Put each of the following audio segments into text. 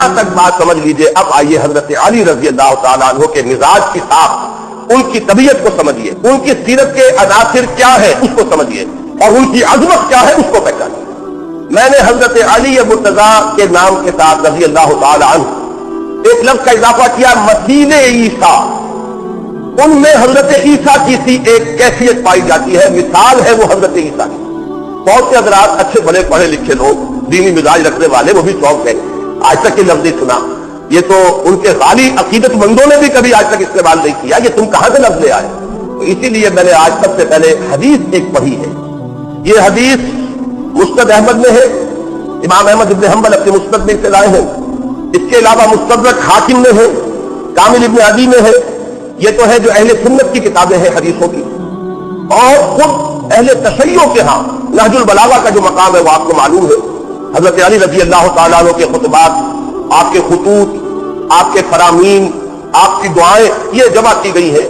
تک بات سمجھ لیجئے. اب آئیے حضرت علی رضی اللہ تعالیٰ عنہ کے مزاج کی ساخت، ان کی طبیعت کو سمجھیے، ان کی سیرت کے عناصر کیا ہے اس کو سمجھیے، اور ان کی عظمت کیا ہے اس کو پہچانیے. میں نے حضرت علی مرتضیٰ کے نام کے ساتھ رضی اللہ تعالیٰ عنہ ایک لفظ کا اضافہ کیا، مثیل عیسیٰ. ان میں حضرت عیسیٰ کی سی ایک کیفیت پائی جاتی ہے، مثال ہے وہ حضرت عیسیٰ کی. بہت سے حضرات اچھے بڑے پڑھے لکھے لوگ، دینی مزاج رکھنے والے، وہ بھی شوق ہے، آج تک یہ لفظ نہیں سنا. یہ تو ان کے غالی عقیدت مندوں نے بھی کبھی آج تک استعمال نہیں کیا، یہ تم کہاں سے لفظ لے آئے. تو اسی لیے میں نے آج سب سے پہلے حدیث ایک پڑھی ہے. یہ حدیث مسند احمد میں ہے، امام احمد ابن حنبل اپنے مسند میں سے لائے ہیں. اس کے علاوہ مستدرک حاکم میں ہے، کامل ابن عدی میں ہے. یہ تو ہے جو اہل سنت کی کتابیں ہیں حدیثوں کی. اور خود اہل تشیع کے ہاں نہج البلاغہ کا جو مقام ہے وہ آپ کو معلوم ہے. حضرت علی رضی اللہ تعالیٰ عنہ کے خطبات، آپ کے خطوط، آپ کے فرامین، آپ کی دعائیں یہ جمع کی گئی ہیں.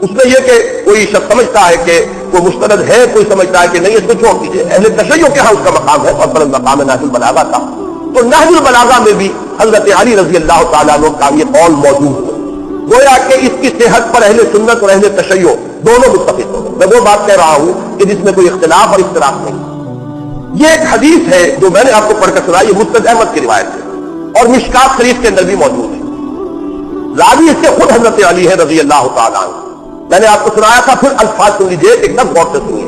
اس میں یہ کہ کوئی شخص سمجھتا ہے کہ وہ مستند ہے، کوئی سمجھتا ہے کہ نہیں، اس کو چھوڑ دیجیے. اہل تشیع کے ہاں اس کا مقام ہے اور بلند مقام ہے نہج البلاغہ کا. تو نہج البلاغہ میں بھی حضرت علی رضی اللہ تعالیٰ عنہ کا یہ قول موجود ہے. گویا کہ اس کی صحت پر اہل سنت اور اہل تشیع دونوں متفق ہو گئے. میں وہ بات کہہ رہا ہوں کہ جس میں کوئی اختلاف اور اختلاف نہیں. یہ ایک حدیث ہے جو میں نے آپ کو پڑھ کر سنائی، یہ مسند احمد کی روایت ہے اور مشکات شریف کے اندر بھی موجود ہے. راوی اس سے خود حضرت علی ہے رضی اللہ تعالیٰ عنہ. میں نے آپ کو سنایا تھا، پھر الفاظ سن لیجیے ایک دم غور سے سنیے.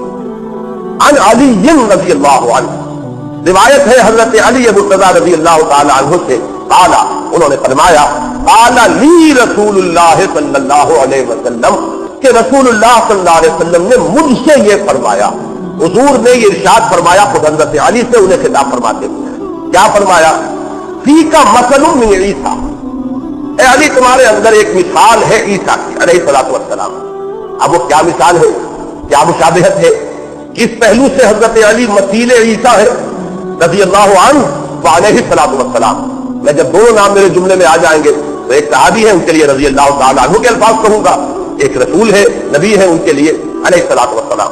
عن علی رضی اللہ عنہ، روایت ہے حضرت علی مرتضیٰ رضی اللہ تعالیٰ عنہ سے، قال، انہوں نے فرمایا، قال لی رسول اللہ صلی اللہ علیہ وسلم، کہ رسول اللہ صلی اللہ علیہ وسلم نے مجھ سے یہ فرمایا. حضور نے یہ ارشاد فرمایا خود حضرت علی سے انہیں خطاب فرماتے ہوئے. کیا فرمایا؟ فیک مثل من عیسیٰ، اے علی تمہارے اندر ایک مثال ہے عیسیٰ کی علیہ الصلوۃ والسلام. اب وہ کیا مثال ہے، کیا مشابہت ہے، کس پہلو سے حضرت علی مثیل عیسیٰ ہے رضی اللہ عنہ وعلیہ الصلوۃ والسلام. میں جب دونوں نام میرے جملے میں آ جائیں گے تو ایک صحابی ہے ان کے لیے رضی اللہ تعالیٰ عنہ کے الفاظ کہوں گا، ایک رسول ہے، نبی ہے ان کے لیے علیہ الصلوۃ والسلام.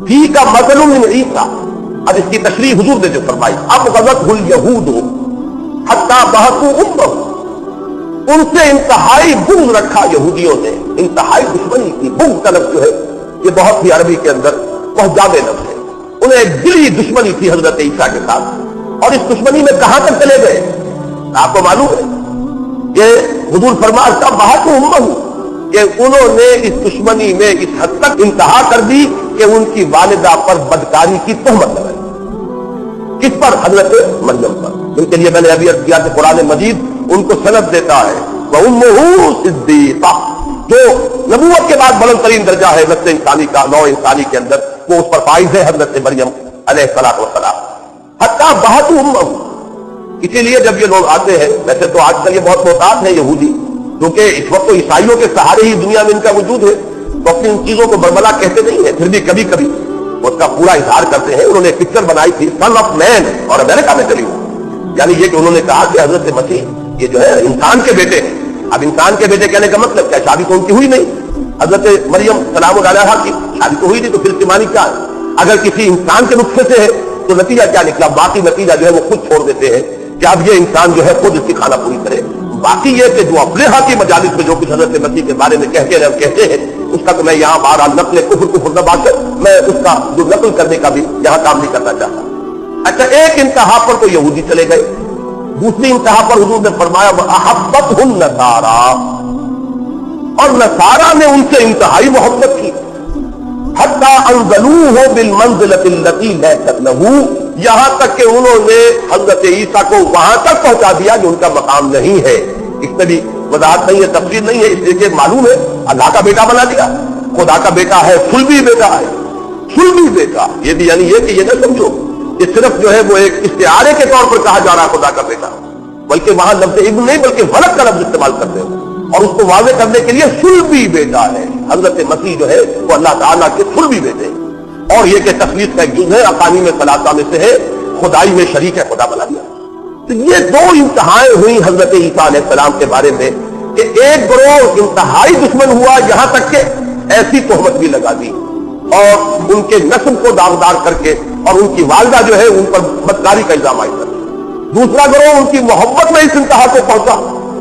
فیک مثل من عیسیٰ، اب اس کی تشریح حضور نے جو فرمائی، اب غضبہ الیہود حتی بہتوا امہ، ان سے انتہائی بغض رکھا یہودیوں نے، انتہائی دشمنی کی. بغض کا لفظ جو ہے یہ بہت ہی عربی کے اندر بہت جامع لفظ ہے. انہیں ایک دلی دشمنی تھی حضرت عیسیٰ کے ساتھ، اور اس دشمنی میں کہاں تک چلے گئے آپ کو معلوم ہے. یہ حضور فرمایا تھا بہتوا امہ، کہ انہوں نے اس دشمنی میں اس حد تک انتہا کر دی کہ ان کی والدہ پر بدکاری کی تہمت لگائی. کس پر؟ حضرت مریم پر. ان کے لیے میں نے ابھی عرض کیا کہ قرآن مجید ان کو سند دیتا ہے وَأُمُّهُ صِدِّيقَةٌ، جو نبوت کے بعد بلند ترین درجہ ہے نسل انسانی کا، نوع انسانی کے اندر، وہ اس پر فائز ہے حضرت مریم علیہ الصلوۃ والسلام. حتیٰ بہتوا امہ، اسی لیے جب یہ لوگ آتے ہیں، ویسے تو آج کل یہ بہت محتاط ہیں یہودی، کیونکہ اس وقت تو عیسائیوں کے سہارے ہی دنیا میں ان کا وجود ہے، تو اپنی ان چیزوں کو بربلا کہتے نہیں ہیں، پھر بھی کبھی کبھی وہ اس کا پورا اظہار کرتے ہیں. انہوں نے ایک پکچر بنائی تھی سن آف مین، اور امریکہ میں چلی ہوئی، یعنی یہ کہ انہوں نے کہا کہ حضرت مسیح یہ جو ہے انسان کے بیٹے ہیں. اب انسان کے بیٹے کہنے کا مطلب کیا؟ شادی تو ان کی ہوئی نہیں. حضرت مریم سلام علیہا کی شادی تو ہوئی نہیں، تو پھر اس کی معنی کیا ہے؟ اگر کسی انسان کے نسخے سے ہے تو نتیجہ کیا نکلا؟ باقی نتیجہ جو ہے وہ خود چھوڑ دیتے ہیں کہ اب یہ انسان جو ہے خود اس کی خانہ پوری کرے. باقی یہ کہ جو اپنے ہاں کی مجالس میں جو کچھ حضرت مسیح کے بارے میں کہتے ہیں اس کا تو میں یہاں بہرحال نقل کفر نہ بات کر، میں اس کا جو نقل کرنے کا بھی یہاں کام نہیں کرنا چاہتا. اچھا، ایک انتہا پر تو یہودی چلے گئے، دوسری انتہا پر حضور نے فرمایا وَأَحَبَّتْهُ النَّصَارَىٰ، اور نصارہ نے ان سے انتہائی محبت کی. حَتَّىٰ أَنزَلُوهُ بِالْمَنزِلَةِ الَّتِي لَيْسَتْ لَهُ، یہاں تک کہ انہوں نے حضرت عیسیٰ کو وہاں تک پہنچا دیا جو ان کا مقام نہیں ہے. اس میں بھی وضاحت نہیں ہے، تفصیل نہیں ہے، اس لیے کہ معلوم ہے اللہ کا بیٹا بنا دیا، خدا کا بیٹا ہے، صلبی بیٹا ہے، صلبی بیٹا. یہ بھی یعنی یہ کہ یہ نہ سمجھو کہ صرف جو ہے وہ ایک استعارے کے طور پر کہا جا رہا خدا کا بیٹا، بلکہ وہاں لفظ ابن نہیں بلکہ ولد کا لفظ استعمال کرتے ہیں، اور اس کو واضح کرنے کے لیے صلبی بیٹا ہے. حضرت مسیح جو ہے وہ اللہ تعالیٰ کے صلبی بیٹے ہیں. اور یہ کہ تخلیق کا ایک جز ہے، اقانیم ثلاثہ میں سے ہے، خدائی میں شریک ہے، خدا بنا دیا. تو یہ دو انتہائیں ہوئی حضرت عیسیٰ علیہ السلام کے بارے میں کہ ایک گروہ انتہائی دشمن ہوا، یہاں تک کہ ایسی تہمت بھی لگا دی اور ان کے نسل کو داغدار کر کے، اور ان کی والدہ جو ہے ان پر بدکاری کا الزام عائد کر. دوسرا گروہ ان کی محبت میں اس انتہا کو پہنچا،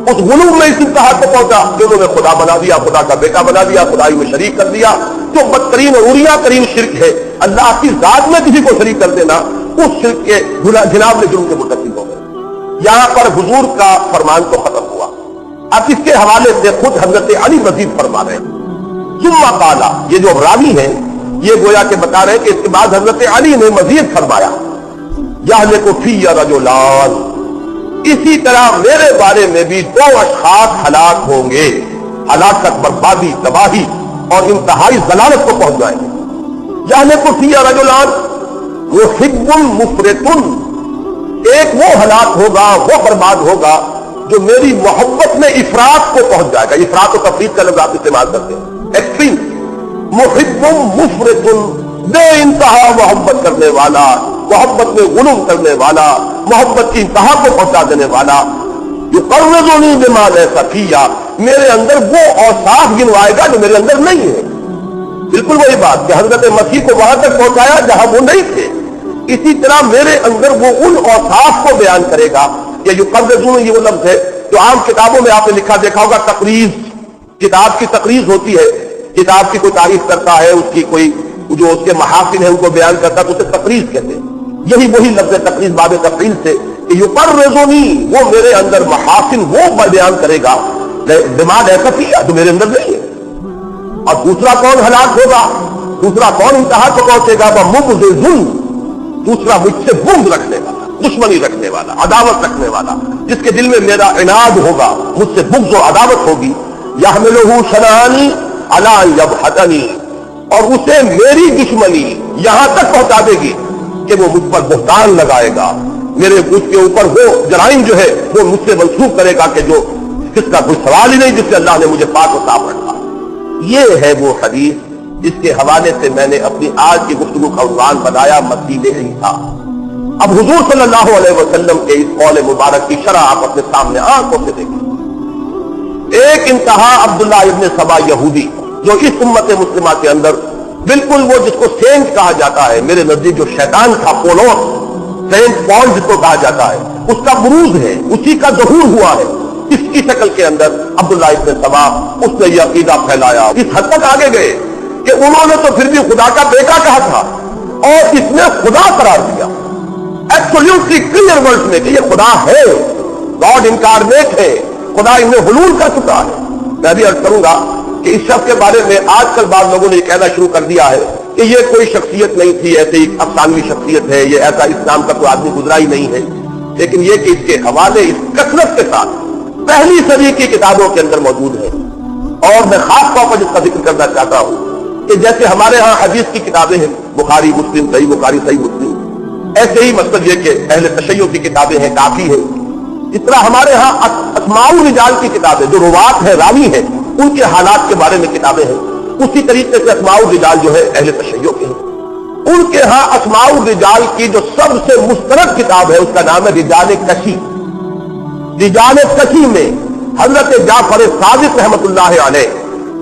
اس غلو میں اس انتہا کو پہنچا کہ انہوں نے خدا بنا دیا، خدا کا بیٹا بنا دیا، خدائی میں شریک کر دیا، جو بدترین اور اوریہ ترین شرک ہے۔ اللہ کی ذات میں کسی کو شریک کر دینا، اس شرک کے جناب میں جرم کے مرتکب ہو گئے۔ یہاں پر حضور کا فرمان تو ختم ہوا، اب اس کے حوالے سے خود حضرت علی مزید فرما رہے ہیں۔ ثم قال، یہ جو راوی ہیں یہ گویا کہ بتا رہے ہیں کہ اس کے بعد حضرت علی نے مزید فرمایا، یہلک فی رجلان، اسی طرح میرے بارے میں بھی دو اشخاص ہلاک ہوں گے، ہلاکت، بربادی، تباہی اور انتہائی ضلالت کو پہنچ جائیں گے۔ یہلک فی رجلان محب مفرط، ایک وہ ہلاک ہوگا، وہ برباد ہوگا جو میری محبت میں افراط کو پہنچ جائے گا۔ افراط و تفریط کا لفظ آپ استعمال کرتے ہیں، ایکسٹریم۔ محب مفرط، بے انتہا محبت کرنے والا، محبت میں غلو کرنے والا، محبت کی انتہا کو پہنچا دینے والا۔ یقرضنی بما لیس فی، میرے اندر وہ اوصاف گنوائے گا جو میرے اندر نہیں ہے۔ بالکل وہی بات کہ حضرت مسیح کو وہاں تک پہنچایا جہاں وہ نہیں تھے، اسی طرح میرے اندر وہ ان اوصاف کو بیان کرے گا۔ یہ یقرضنی، یہ وہ لفظ ہے جو عام کتابوں میں آپ نے لکھا دیکھا ہوگا، تقریض، کتاب کی تقریض ہوتی ہے، کتاب کی کوئی تعریف کرتا ہے، اس کی کوئی جو اس کے محاسن ہیں ان کو بیان کرتا ہے تو اسے تقریض کہتے ہیں۔ یہی وہی لفظ ہے تقریض، باب تفعیل سے، کہ یقرضنی، وہ میرے اندر محاسن وہ بیان کرے گا، دماغ ایسا کیا جو میرے اندر نہیں ہے۔ اور دوسرا کون ہلاک ہوگا، دوسرا کون انتہا کو پہنچے گا، وہ مبغض، دوسرا مجھ سے بغض رکھنے والا، دشمنی رکھنے والا، عداوت رکھنے والا، جس کے دل میں میرا عناد ہوگا، مجھ سے بغض و عداوت ہوگی۔ یحملہ شنآنی علی ان یبہتنی، اور اسے میری دشمنی یہاں تک پہنچا دے گی کہ وہ مجھ پر بہتان لگائے گا، میرے اس کے اوپر وہ جرائم جو ہے وہ مجھ سے منسوخ کرے گا کہ جو جس کا کوئی سوال ہی نہیں، جس سے اللہ نے مجھے پاک و صاف رکھا۔ یہ ہے وہ حدیث جس کے حوالے سے میں نے اپنی آج کی گفتگو کا عنوان بنایا، مسیح عیسیٰ۔ اب حضور صلی اللہ علیہ وسلم کے اس قول مبارک کی شرح آپ اپنے سامنے آنکھوں سے دیکھیں۔ ایک انتہا عبداللہ ابن سبا یہودی، جو اس امت مسلمہ کے اندر بالکل وہ جس کو سینٹ کہا جاتا ہے، میرے نزدیک جو شیطان تھا، پولوس، سینٹ پال جس کو کہا جاتا ہے، اس کا بروز ہے، اسی کا ظہور ہوا ہے۔ اس کی شکل کے اندر عبداللہ ابن سبا، اس نے یہ عقیدہ پھیلایا، اس حد تک آگے گئے کہ انہوں نے تو پھر بھی خدا کا بیٹا کہا تھا اور اس نے خدا قرار دیا، ایبسولوٹلی کلیئر ورڈ میں کہ یہ خدا ہے، گاڈ انکارنیٹ ہے، خدا ان میں حلول کر چکا ہے۔ میں بھی عرض کروں گا کہ اس شخص کے بارے میں آج کل بعض لوگوں نے یہ کہنا شروع کر دیا ہے کہ یہ کوئی شخصیت نہیں تھی، ایسے ہی افسانوی شخصیت ہے، یہ ایسا اسلام کا کوئی آدمی گزرا ہی نہیں ہے۔ لیکن یہ کہ اس کے حوالے اس کثرت کے ساتھ پہلی صدی کی کتابوں کے اندر موجود ہے، اور میں خاص طور پر جس کا ذکر کرنا چاہتا ہوں کہ جیسے ہمارے ہاں حدیث کی کتابیں ہیں، بخاری مسلم، صحیح بخاری صحیح مسلم، ایسے ہی مقصد یہ کہ اہل تشیع کی کتابیں ہیں، کافی ہے۔ اس طرح ہمارے ہاں اسماء الرجال کی کتابیں، جو روات ہیں، راوی ہیں، ان کے حالات کے بارے میں کتابیں ہیں، اسی طریقے سے اسماء الرجال جو ہے اہل تشیع کے ہیں۔ ان کے ہاں اسماء الرجال کی جو سب سے مستند کتاب ہے اس کا نام ہے رجال کشی۔ رجال کشی میں حضرت جعفر صادق رحمۃ اللہ علیہ،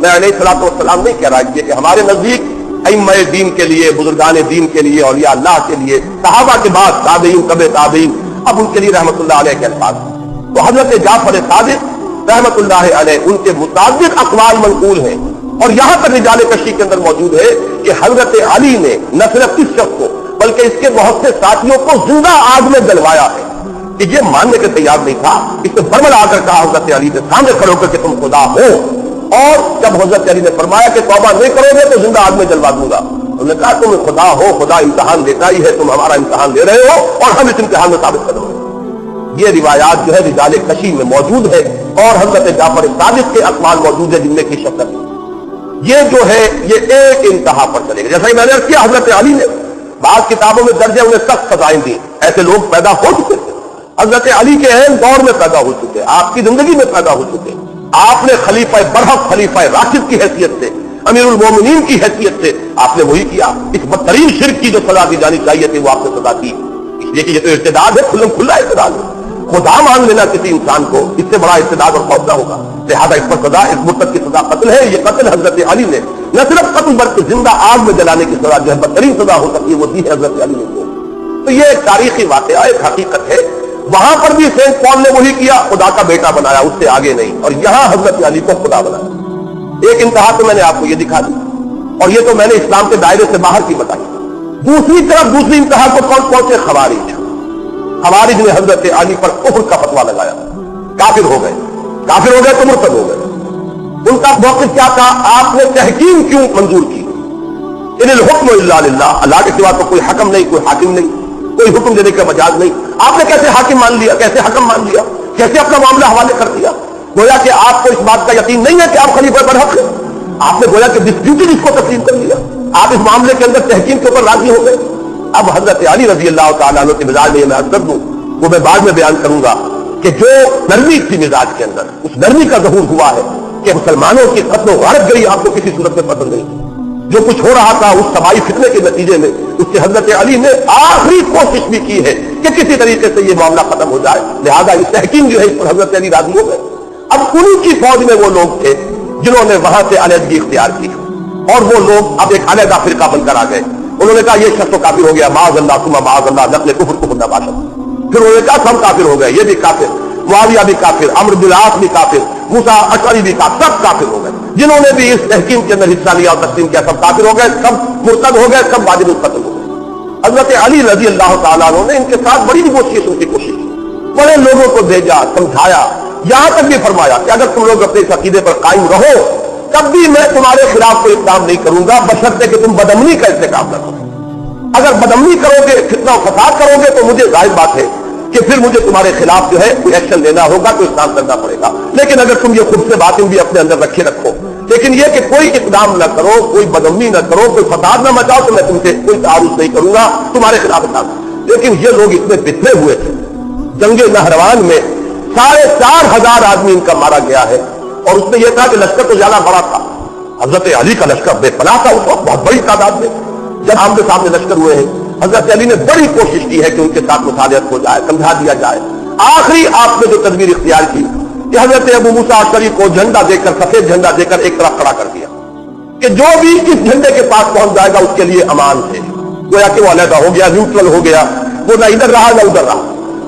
میں علیہ الصلوۃ والسلام نہیں کہہ رہا کہ ہمارے نزدیک ائمہ دین کے لیے، بزرگان دین کے لیے، اولیاء اللہ کے لیے، صحابہ کے بعد تابعین، تبع تابعین، اب ان کے لیے رحمۃ اللہ علیہ کے الفاظ، تو حضرت جعفر صادق رحمۃ اللہ علیہ ان کے متعدد اقوال منقول ہیں، اور یہاں پر رجال کشی کے اندر موجود ہے کہ حضرت علی نے نہ صرف اس شخص کو بلکہ اس کے بہت سے ساتھیوں کو زندہ آگ میں جلوایا ہے، کہ یہ ماننے کے تیار نہیں تھا۔ اس نے برمل آ کر کہا حضرت علی نے سامنے کھڑے ہو کر کہ تم خدا ہو، اور جب حضرت علی نے فرمایا کہ توبہ نہیں کرو گے تو زندہ آگ میں جلوا دوں گا، انہوں نے کہا تم خدا ہو، خدا امتحان دیتا ہی ہے، تم ہمارا امتحان لے رہے ہو اور ہم اس امتحان میں ثابت کرو گے۔ یہ روایات جو ہے رجال کشی میں موجود ہے، اور حضرت جعفر صادق کے اقوال موجود ہے جن میں کی شکل یہ جو ہے یہ ایک انتہا پر چلے گا۔ جیسا کہ میں نے عرض کیا، حضرت علی نے بعض کتابوں میں درج ہے انہیں سخت سزائیں دی، ایسے لوگ پیدا ہو چکے تھے، حضرت علی کے اہم دور میں پیدا ہو چکے، آپ کی زندگی میں پیدا ہو چکے، آپ نے خلیفہ برحق، خلیفہ راشد کی حیثیت سے، امیر المومنین کی حیثیت سے آپ نے وہی کیا۔ اس بدترین شرک کی جو سزا دی جانی چاہیے تھی وہ آپ نے سزا دی، اس لیے کہ یہ تو ارتداد ہے، کھلا ارتداد ہے۔ خدا مان لینا کسی انسان کو اس سے بڑا ارتداد اور خوف نہ ہوگا، لہذا اس پر سزا، اس مرتد کی سزا قتل ہے۔ یہ قتل حضرت علی نے نہ صرف قتل بلکہ زندہ آگ میں جلانے کی سزا جو ہے بدترین سزا ہو سکتی ہے وہ دی ہے حضرت علی نے۔ تو یہ ایک تاریخی واقعہ، ایک حقیقت ہے وہاں پر بھی سینٹ پال نے وہی کیا، خدا کا بیٹا بنایا، اس سے آگے نہیں، اور یہاں حضرت علی کو خدا بنایا۔ ایک انتہا تو میں نے آپ کو یہ دکھا دی، اور یہ تو میں نے اسلام کے دائرے سے باہر کی بتائی۔ دوسری طرف دوسری انتہا کو کون پہنچے؟ خوارج نے حضرت علی پر کفر کا فتویٰ لگایا، کافر ہو گئے تو مرتد ہو گئے۔ ان کا موقف کیا تھا؟ آپ نے تحکیم کیوں منظور کی؟ ان الحکم الا للہ، اللہ کے سوا تو کوئی حکم نہیں، کوئی حاکم نہیں، کوئی حکم دینے کا مجاز نہیں۔ آپ نے کیسے حاکم مان لیا، کیسے حکم مان لیا، کیسے اپنا معاملہ حوالے کر دیا؟ گویا کہ آپ کو اس بات کا یقین نہیں ہے کہ آپ خلیفہ برحق ہیں، آپ نے گویا کہ ڈسپیوٹڈ اس کو تسلیم کر لیا، آپ اس معاملے کے اندر تحکیم کے اوپر راضی ہو گئے۔ اب حضرت علی رضی اللہ تعالیٰ عنہ کے مزاج میں یہ میں عرض کر دوں، وہ میں بعد میں بیان کروں گا کہ جو نرمی تھی مزاج کے اندر، اس نرمی کا ظہور ہوا ہے کہ مسلمانوں کی قتل و غارت گری آپ کو کسی صورت میں پسند نہیں۔ جو کچھ ہو رہا تھا اس تباہی فتنے کے نتیجے میں، اس سے حضرت علی نے آخری کوشش بھی کی ہے کہ کسی طریقے سے یہ معاملہ ختم ہو جائے، لہذا اس تحکیم جو ہے اس پر حضرت علی راضی ہو گئے۔ اب انہی کی فوج میں وہ لوگ تھے جنہوں نے وہاں سے علیحدگی اختیار کی، اور وہ لوگ اب ایک علیحدہ فرقہ بن کر آ گئے۔ انہوں نے کہا یہ شخص تو کافر ہو گیا، معاذ اللہ ثم معاذ اللہ، نقل کفر نہ باشد۔ پھر انہوں نے کہا سب کافر ہو گئے، یہ بھی کافر، معاویہ بھی کافر، عمرو بن العاص بھی کافر، موسیٰ اشعری بھی کافر، سب کافر ہو گئے۔ جنہوں نے بھی اس تحکیم کے اندر حصہ لیا اور تسلیم کیا سب کافر ہو گئے، سب مرتد ہو گئے، سب واجب القتل ہو گئے۔ حضرت علی رضی اللہ تعالیٰ عنہ نے ان کے ساتھ بڑی نیگوشیشن کی کوشش کی، بڑے لوگوں کو بھیجا، سمجھایا، یہاں تک بھی فرمایا کہ اگر تم لوگ اپنے عقیدے پر قائم رہو تب بھی میں تمہارے خلاف کوئی اقدام نہیں کروں گا، بشرطے کہ تم بدامنی کا استحکام نہ کرو۔ اگر بدامنی کرو گے، فتنہ و فساد کرو گے، تو مجھے ظاہر بات ہے کہ پھر مجھے تمہارے خلاف جو ہے کوئی ایکشن لینا ہوگا، کوئی اقدام کرنا پڑے گا۔ لیکن اگر تم یہ خود سے باتیں بھی اپنے اندر رکھے رکھو، لیکن یہ کہ کوئی اقدام نہ کرو، کوئی بدامنی نہ کرو، کوئی فساد نہ مچاؤ، تو میں تم سے کوئی تعارض نہیں کروں گا تمہارے خلاف اقدام۔ لیکن یہ لوگ اتنے بتنے ہوئے تھے، جنگ نہروان میں 4,500 آدمی ان کا مارا گیا ہے، اور اس میں یہ تھا کہ لشکر تو زیادہ بڑا تھا، حضرت علی کا لشکر بے پناہ تھا، اس وقت بہت بڑی تعداد میں جب آمنے سامنے لشکر ہوئے ہیں۔ حضرت علی نے بڑی کوشش کی ہے کہ ان کے ساتھ مصالحت ہو جائے، سمجھا دیا جائے۔ آخری آپ نے جو تدبیر اختیار کی کہ حضرت ابو موسیٰ اشعری کو جھنڈا دے کر، سفید جھنڈا دے کر ایک طرف کھڑا کر دیا کہ جو بھی اس جھنڈے کے پاس پہنچ جائے گا اس کے لیے امان ہے، گویا کہ وہ علیحدہ ہو گیا، نیوٹرل ہو گیا، وہ نہ ادھر رہا نہ ادھر رہا۔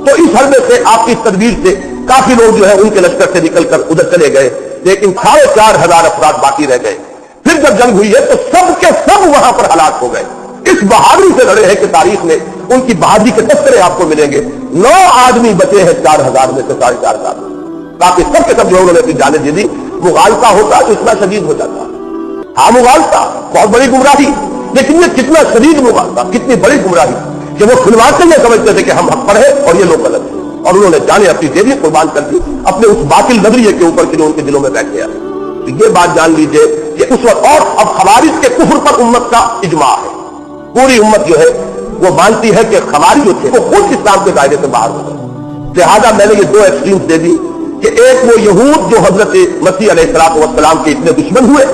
تو اس حربے سے آپ کی اس تدبیر سے کافی لوگ جو ہے ان کے لشکر سے نکل کر ادھر چلے گئے، لیکن 4,500 افراد باقی رہ گئے۔ پھر جب جنگ ہوئی ہے تو سب کے سب وہاں پر ہلاک ہو گئے۔ اس بہادری سے لڑے ہیں کہ تاریخ میں ان کی بہادری کے تذکرے آپ کو ملیں گے۔ 9 آدمی بچے ہیں 4,000 میں سے 4,500، باقی سب کے سب جو انہوں نے اپنی جانیں دے دی۔ مغالطہ ہوتا تو اتنا شدید ہو جاتا، ہاں مغالطہ بہت بڑی گمراہی، لیکن یہ کتنا شدید مغالطہ، کتنی بڑی گمراہی کہ وہ کھلواتے یہ سمجھتے تھے کہ ہم حق پر ہیں اور یہ لوگ غلط ہیں، اور انہوں نے جانیں اپنی دے دی، قربان کر دی اپنے اس باطل نظریے کے اوپر کہ جو ان کے دلوں میں بیٹھ گیا۔ تو یہ بات جان لیجئے کہ اس وقت، اور اب خوارج کے کفر پر امت کا اجماع ہے، پوری امت جو ہے وہ مانتی ہے کہ خوارج جو تھے وہ خود اسلام کے دائرے سے باہر ہو گئے۔ لہٰذا میں نے یہ 2 ایکسٹریمز دے دی کہ ایک وہ یہود جو حضرت مسیح علیہ السلام کے اتنے دشمن ہوئے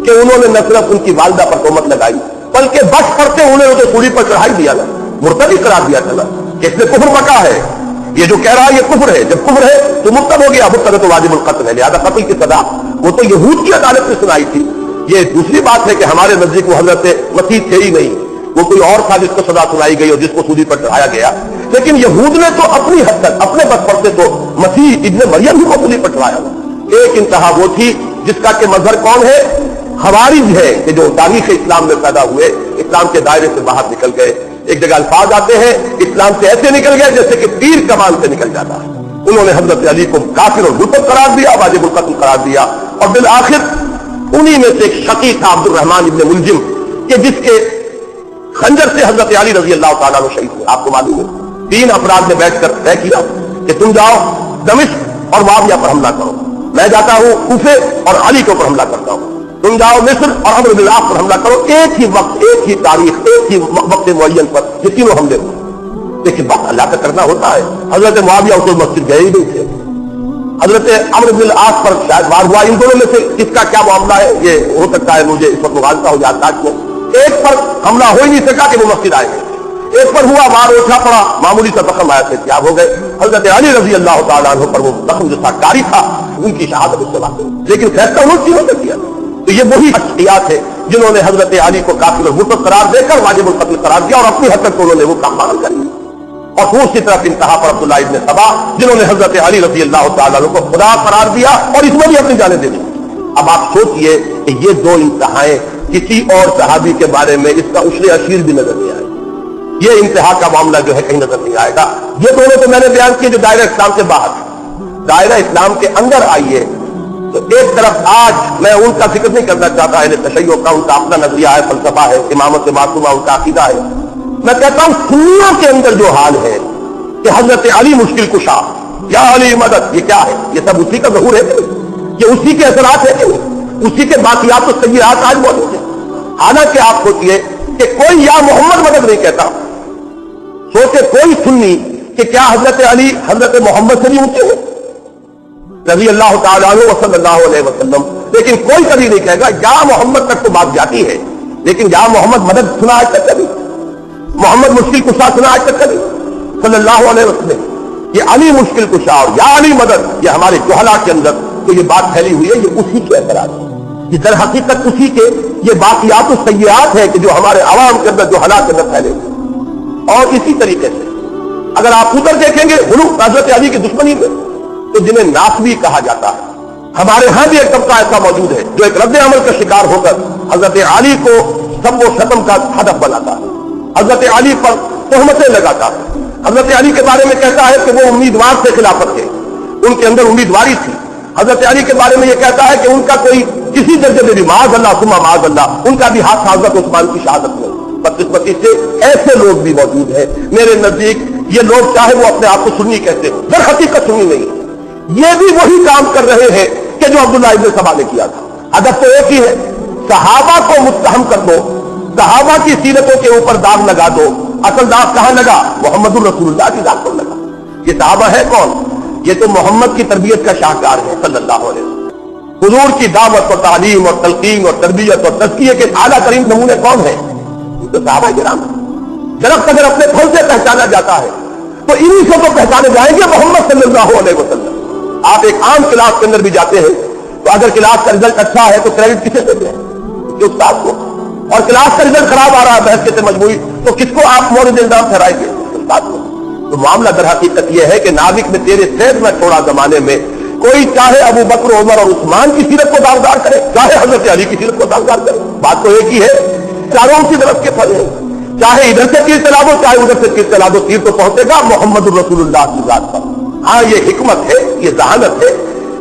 کہ انہوں نے نہ صرف ان کی والدہ پر تہمت لگائی بلکہ بس کرتے انہیں اسے سولی پر چڑھائی دیا نا، مرتد قرار دیا چلا کہ اس نے کفر مکا ہے، یہ جو کہہ رہا ہے یہ کفر ہے، جب کفر ہے تو مرتد ہو گیا، مرتد تو واجب القتل ہے، لہذا قتل کی سزا وہ تو یہود کی عدالت نے سنائی تھی۔ یہ دوسری بات ہے کہ ہمارے نزدیک وہ حضرت مسیح تھے ہی نہیں، وہ کوئی اور تھا جس کو سزا سنائی گئی اور جس کو سولی پر چڑھایا گیا، لیکن یہود نے تو اپنی حد تک اپنے بس پر سے تو مسیح ابن مریم ہی کو سولی پر چڑھایا۔ ایک انتہا وہ تھی جس کا کہ مظہر کون ہے؟ خوارج ہے کہ جو تاریخ اسلام میں پیدا ہوئے، اسلام کے دائرے سے باہر نکل گئے۔ ایک جگہ الفاظ آتے ہیں اسلام سے ایسے نکل گئے جیسے کہ تیر کمان سے نکل جاتا ہے۔ انہوں نے حضرت علی کو کافر اور مرتد قرار دیا، واجب القتل قرار دیا، اور بالآخر انہی میں سے ایک شقی تھا عبد الرحمن ابن ملجم کہ جس کے خنجر سے حضرت علی رضی اللہ تعالیٰ عنہ شہید ہوئے۔ آپ کو معلوم ہے 3 افراد نے بیٹھ کر طے کیا کہ تم جاؤ دمشق اور معاویہ پر حملہ کرو، میں جاتا ہوں کوفے اور علی کے اوپر حملہ کرتا ہوں، تم جاؤ مصر اور عمرو بن العاص پر حملہ کرو، ایک ہی وقت، ایک ہی تاریخ، ایک ہی وقت معین پر یہ تینوں حملے ہوئے۔ لیکن بات اللہ کا کرنا ہوتا ہے۔ حضرت معاویہ اس وقت مسجد گئے ہی نہیں تھے، حضرت عمرو بن العاص پر شاید وار ہوا۔ ان دونوں میں سے کس کا کیا معاملہ ہے یہ ہو سکتا ہے مجھے اس وقت مغالطہ ہو جاتا ہے۔ ایک پر حملہ ہو ہی نہیں سکا کہ وہ مسجد آئے گئے، ایک پر ہوا، وار اٹھا پڑا، معمولی سا زخم آیا سے تیاب ہو گئے۔ حضرت علی رضی اللہ تعالیٰ عنہ پر وہ زخم جو تھا کاری تھا، ان کی شہادت اس سے واقع ہوئی، لیکن فیصلہ انہوں نے کیوں کیا؟ تو یہ وہی شخصیات ہے جنہوں نے حضرت علی کو کافر اور مرتد قرار دے کر واجب القتل قرار دیا، اور اپنی حد تک انہوں نے وہ کام عمل کر لیا۔ اور دوسری طرف انتہا پر عبداللہ ابن سبا جنہوں نے حضرت علی رضی اللہ تعالیٰ عنہ کو خدا قرار دیا اور اس میں بھی اپنی جانیں دے دی۔ اب آپ سوچئے کہ یہ دو انتہائیں کسی اور صحابی کے بارے میں اس کا عشر عشیر بھی نظر نہیں آئے، یہ انتہا کا معاملہ جو ہے کہیں نظر نہیں آئے گا۔ یہ دونوں تو میں نے بیان کیے جو دائرہ اسلام سے باہر، دائرہ اسلام کے اندر آئیے تو ایک طرف آج میں ان کا ذکر نہیں کرنا چاہتا، اہل تشیع کا ان کا اپنا نظریہ ہے، فلسفہ ہے، امامت معصومہ ان کا عقیدہ ہے۔ میں کہتا ہوں سنیوں کے اندر جو حال ہے کہ حضرت علی مشکل کشا، یا علی مدد، یہ کیا ہے؟ یہ سب اسی کا ظہور ہے کہ نہیں؟ یہ اسی کے اثرات ہے کہ نہیں؟ اسی کے باقیات و سیئات آج موجود ہیں۔ حالانکہ آپ سوچئے کہ کوئی یا محمد مدد نہیں کہتا، سوچے کوئی سنی کہ کیا حضرت علی حضرت محمد سے بھی اونچے ہیں رضی اللہ تعالیٰ عنہ وصلی اللہ علیہ وسلم، لیکن کوئی کبھی نہیں کہے گا یا محمد تک تو بات جاتی ہے، لیکن یا محمد مدد سنا آج تک کبھی؟ محمد مشکل کشا سنا آج تک کبھی صلی اللہ علیہ وسلم؟ یہ علی مشکل کشا اور یا علی مدد، یہ ہمارے جہلا کے اندر تو یہ بات پھیلی ہوئی ہے، یہ اسی کے اثرات ہے، یہ در حقیقت اسی کے یہ باقیات و سیئات ہے کہ جو ہمارے عوام کے اندر جہلا کے اندر پھیلے ہوئے۔ اور اسی طریقے سے اگر آپ ادھر دیکھیں گے غلو حضرت علی کی دشمنی میں تو جنہیں ناسبی کہا جاتا ہے، ہمارے ہاں بھی ایک طبقہ ایسا موجود ہے جو ایک رد عمل کا شکار ہو کر حضرت علی کو سب و شتم کا ہدف بناتا ہے، حضرت علی پر تہمتیں لگاتا ہے، حضرت علی کے بارے میں کہتا ہے کہ وہ امیدوار سے خلافت کے، ان کے اندر امیدواری تھی۔ حضرت علی کے بارے میں یہ کہتا ہے کہ ان کا کوئی کسی درجے میں بھی معاذ اللہ ثم معاذ اللہ ان کا بھی ہاتھ حضرت عثمان کی شہادت میں۔ بدقسمتی سے ایسے لوگ بھی موجود ہیں میرے نزدیک، یہ لوگ چاہے وہ اپنے آپ کو سنی کہتے ہیں، در حقیقت سنی نہیں، یہ بھی وہی کام کر رہے ہیں کہ جو عبداللہ ابن سبا نے کیا تھا۔ ہدف تو ایک ہی ہے، صحابہ کو متہم کر دو، صحابہ کی سیرتوں کے اوپر داغ لگا دو۔ اصل داغ کہاں لگا؟ محمد الرسول اللہ کی ذات پر لگا۔ یہ صحابہ ہے کون؟ یہ تو محمد کی تربیت کا شاہکار ہے صلی اللہ علیہ وسلم۔ حضور کی دعوت اور تعلیم اور تلقین اور تربیت اور تزکیے کے اعلیٰ ترین نمونے کون ہیں؟ یہ تو صحابہ کرام ہیں۔ درخت اگر اپنے پھل سے پہچانا جاتا ہے تو انہی سے تو پہچانے جائیں گے محمد صلی اللہ علیہ وسلم۔ آپ ایک عام کلاس کے اندر بھی جاتے ہیں تو اگر کلاس کا رزلٹ اچھا ہے تو کریڈٹ کسے دیتے ہیں؟ اس کے استاد کو، اور کلاس کا رزلٹ خراب آ رہا ہے بحث کے مجموعی تو کس کو آپ مورد الزام ٹھہرائیں گے؟ استاد کو۔ تو معاملہ در حقیقت یہ ہے کہ نابک میں تیرے سیب میں چھوڑا زمانے میں کوئی چاہے ابو بکر عمر اور عثمان کی سیرت کو داغدار کرے، چاہے حضرت علی کی سیرت کو داغدار کرے، بات تو ایک ہی ہے، چاروں کی طرف کے پھل ہیں، چاہے ادھر سے تیر چلا دو چاہے ادھر سے تیر چلا دو، تیر تو پہنچے گا محمد الرسول اللہ کی ذات پر۔ ہاں یہ حکمت ہے، یہ ذہانت ہے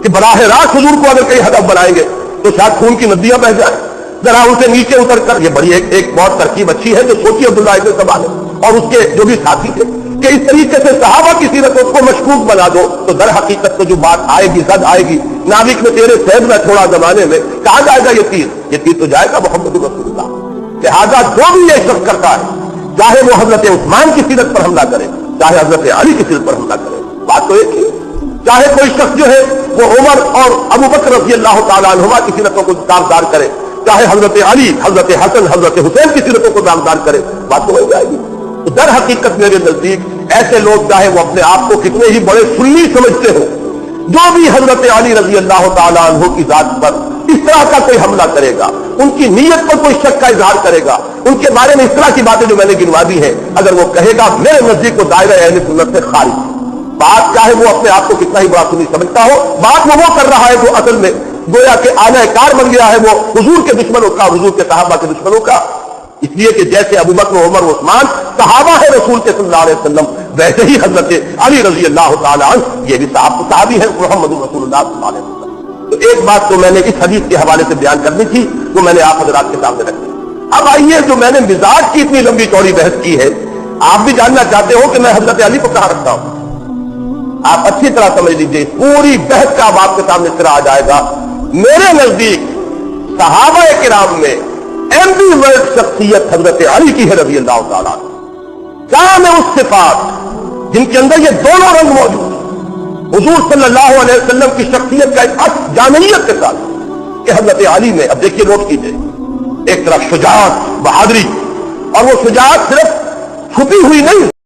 کہ براہ راست حضور کو اگر کئی ہدف بنائیں گے تو شاید خون کی ندیاں بہ جائیں، ذرا ان سے نیچے اتر کر، یہ بڑی ایک بہت ترکیب اچھی ہے جو سوچی عبداللہ ابن سبا نے اور اس کے جو بھی ساتھی تھے کہ اس طریقے سے صحابہ کی سیرتوں کو مشکوک بنا دو تو در حقیقت تو جو بات آئے گی، زد آئے گی، نابک میں تیرے سیب میں تھوڑا زمانے میں کہاں جائے گا یہ تیر تو جائے گا محمد رسول اللہ۔ لہذا جو بھی یہ شخص کرتا ہے چاہے وہ حضرت عثمان کی سیرت پر حملہ کرے چاہے حضرت علی کی سیرت پر حملہ کرے، بات تو ایک ہی، چاہے کوئی شخص جو ہے وہ عمر اور ابو بکر رضی اللہ تعالیٰ عنہما کی سیرتوں کو داغدار کرے، چاہے حضرت علی، حضرت حسن، حضرت حسین کی سیرتوں کو داغدار کرے، بات تو ہو جائے گی۔ تو در حقیقت میرے نزدیک ایسے لوگ چاہے وہ اپنے آپ کو کتنے ہی بڑے سنی سمجھتے ہوں، جو بھی حضرت علی رضی اللہ تعالیٰ عنہ کی ذات پر اس طرح کا کوئی حملہ کرے گا، ان کی نیت پر کوئی شک کا اظہار کرے گا، ان کے بارے میں اس طرح کی باتیں جو میں نے گنوا دی ہیں اگر وہ کہے گا میرے نزدیک وہ دائرہ اہل سنت سے خارج ہے۔ بات چاہے وہ اپنے آپ کو کتنا ہی بڑا سنی سمجھتا ہو، بات وہ کر رہا ہے جو اصل میں گویا کہ آلہ کار بن گیا ہے وہ حضور کے دشمنوں کا، حضور کے صحابہ کے دشمنوں کا۔ اس لیے کہ جیسے ابو بکر عمر عثمان صحابہ ہے رسول کے صلی اللہ علیہ وسلم، ویسے ہی حضرت علی رضی اللہ تعالیٰ عنہ یہ بھی صحابی ہے محمد رسول اللہ صلی اللہ علیہ وسلم۔ تو ایک بات تو میں نے اس حدیث کے حوالے سے بیان کرنی تھی وہ میں نے آپ حضرات کے سامنے رکھی۔ اب آئیے جو میں نے مزاج کی اتنی لمبی چوڑی بحث کی ہے، آپ بھی جاننا چاہتے ہو کہ میں حضرت علی کو کہاں رکھتا ہوں، آپ اچھی طرح سمجھ لیجیے، پوری بحث کا اب آپ کے سامنے سرا آ جائے گا۔ میرے نزدیک صحابہ کرام میں ایمبی ورڈ شخصیت حضرت علی کی ہے رضی اللہ تعالیٰ، جامع الصفات، جن کے اندر یہ دونوں رنگ موجود ہیں، حضور صلی اللہ علیہ وسلم کی شخصیت کا ایک عکس جامعیت کے ساتھ کہ حضرت علی میں، اب دیکھیے نوٹ کیجیے، ایک طرف شجاعت، بہادری، اور وہ شجاعت صرف چھپی ہوئی نہیں،